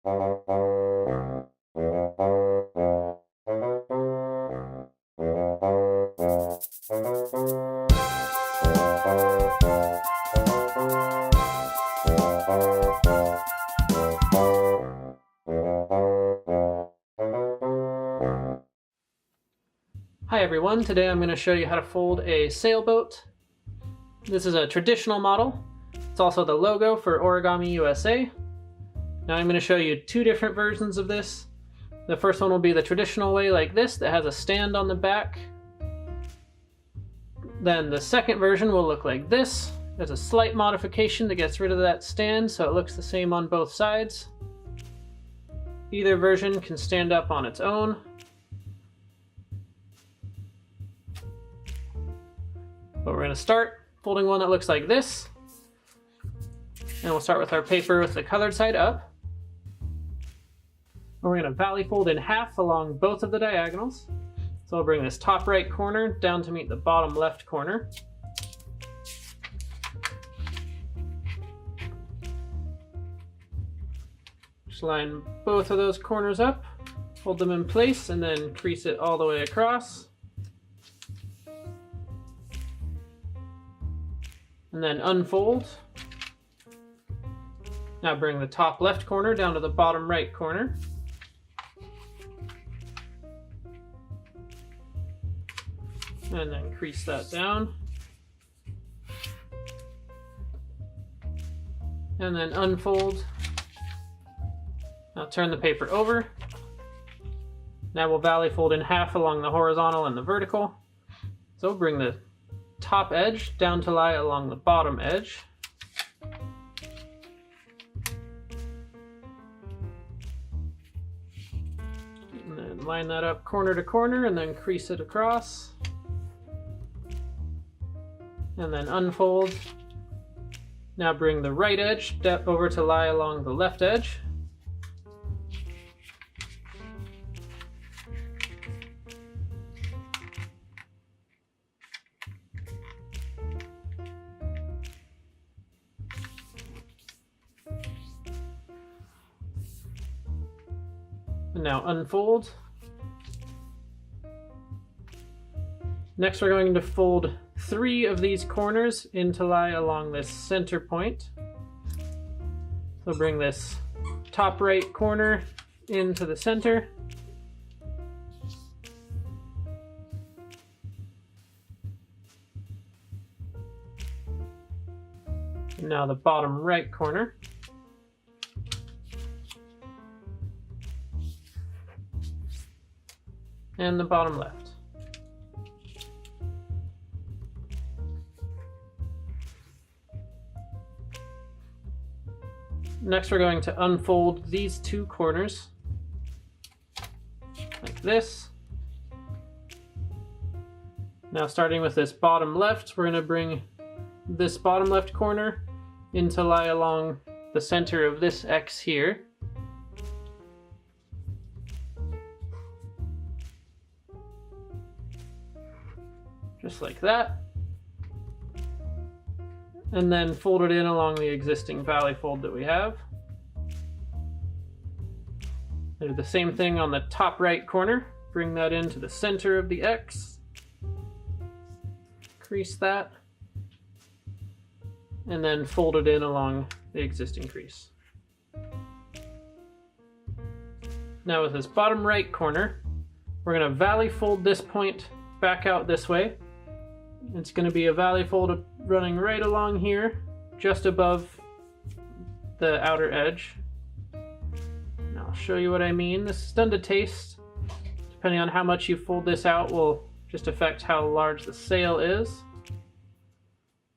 Hi everyone, today I'm going to show you how to fold a sailboat. This is a traditional model. It's also the logo for Origami USA. Now I'm going to show you two different versions of this. The first one will be the traditional way like this that has a stand on the back. Then the second version will look like this. There's a slight modification that gets rid of that stand so it looks the same on both sides. Either version can stand up on its own. But we're going to start folding one that looks like this. And we'll start with our paper with the colored side up. We're going to valley fold in half along both of the diagonals. So I'll bring this top right corner down to meet the bottom left corner. Just line both of those corners up, hold them in place, and then crease it all the way across. And then unfold. Now bring the top left corner down to the bottom right corner. And then crease that down. And then unfold. Now turn the paper over. Now we'll valley fold in half along the horizontal and the vertical. So we'll bring the top edge down to lie along the bottom edge. And then line that up corner to corner and then crease it across. And then unfold. Now bring the right edge over to lie along the left edge. And now unfold. Next we're going to fold 3 of these corners in to lie along this center point. So bring this top right corner into the center. And now the bottom right corner. And the bottom left. Next we're going to unfold these 2 corners like this. Now starting with this bottom left, we're going to bring this bottom left corner in to lie along the center of this X here. Just like that. And then fold it in along the existing valley fold that we have. Do the same thing on the top right corner. Bring that into the center of the X. Crease that. And then fold it in along the existing crease. Now with this bottom right corner, we're going to valley fold this point back out this way. It's going to be a valley fold running right along here, just above the outer edge. And I'll show you what I mean. This is done to taste. Depending on how much you fold this out will just affect how large the sail is.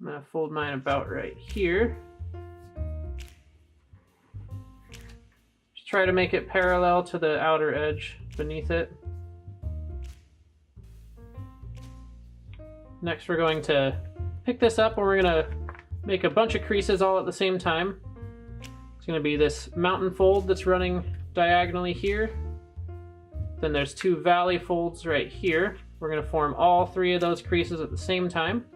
I'm going to fold mine about right here. Just try to make it parallel to the outer edge beneath it. Next we're going to pick this up and we're going to make a bunch of creases all at the same time. It's going to be this mountain fold that's running diagonally here. Then there's 2 valley folds right here. We're going to form all 3 of those creases at the same time.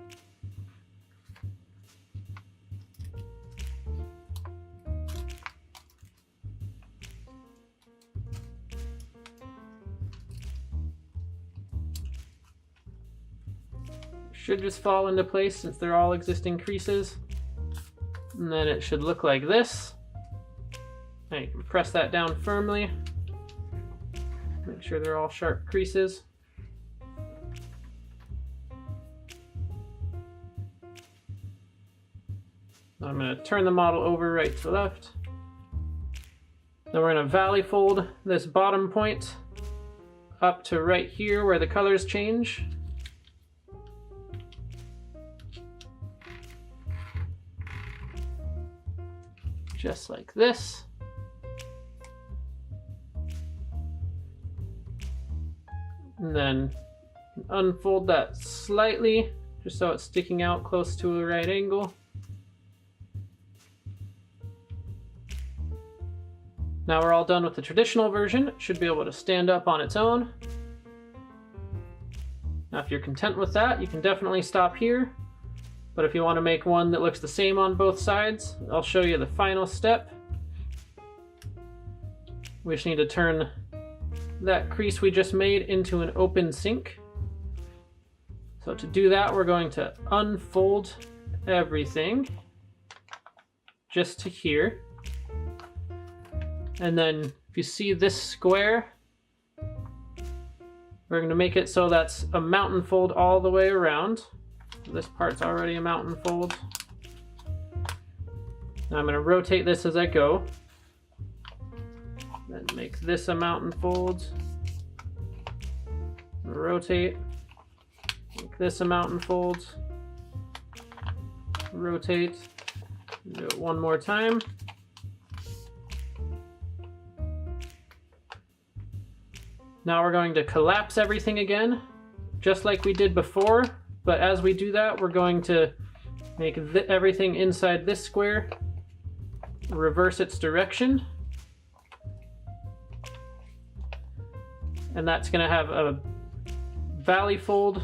should just fall into place since they're all existing creases. And then it should look like this. Now you can press that down firmly. Make sure they're all sharp creases. I'm going to turn the model over right to left. Then we're going to valley fold this bottom point up to right here where the colors change. Just like this. And then unfold that slightly, just so it's sticking out close to a right angle. Now we're all done with the traditional version. It should be able to stand up on its own. Now if you're content with that, you can definitely stop here. But if you want to make one that looks the same on both sides, I'll show you the final step. We just need to turn that crease we just made into an open sink. So to do that, we're going to unfold everything just to here. And then if you see this square, we're going to make it so that's a mountain fold all the way around. This part's already a mountain fold. Now I'm going to rotate this as I go. Then make this a mountain fold. Rotate. Make this a mountain fold. Rotate. Do it one more time. Now we're going to collapse everything again, just like we did before. But as we do that, we're going to make everything inside this square reverse its direction. And that's going to have a valley fold.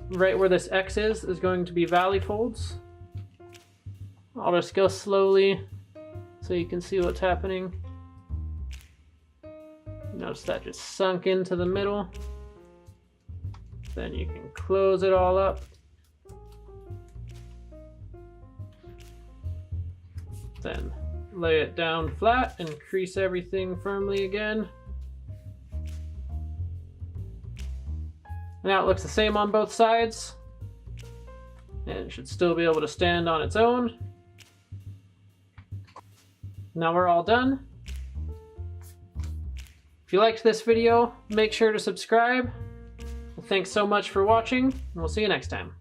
Right where this X is going to be valley folds. I'll just go slowly so you can see what's happening. Notice that just sunk into the middle. Then you can close it all up. Then lay it down flat and crease everything firmly again. Now it looks the same on both sides. And it should still be able to stand on its own. Now we're all done. If you liked this video, make sure to subscribe. Thanks so much for watching, and we'll see you next time.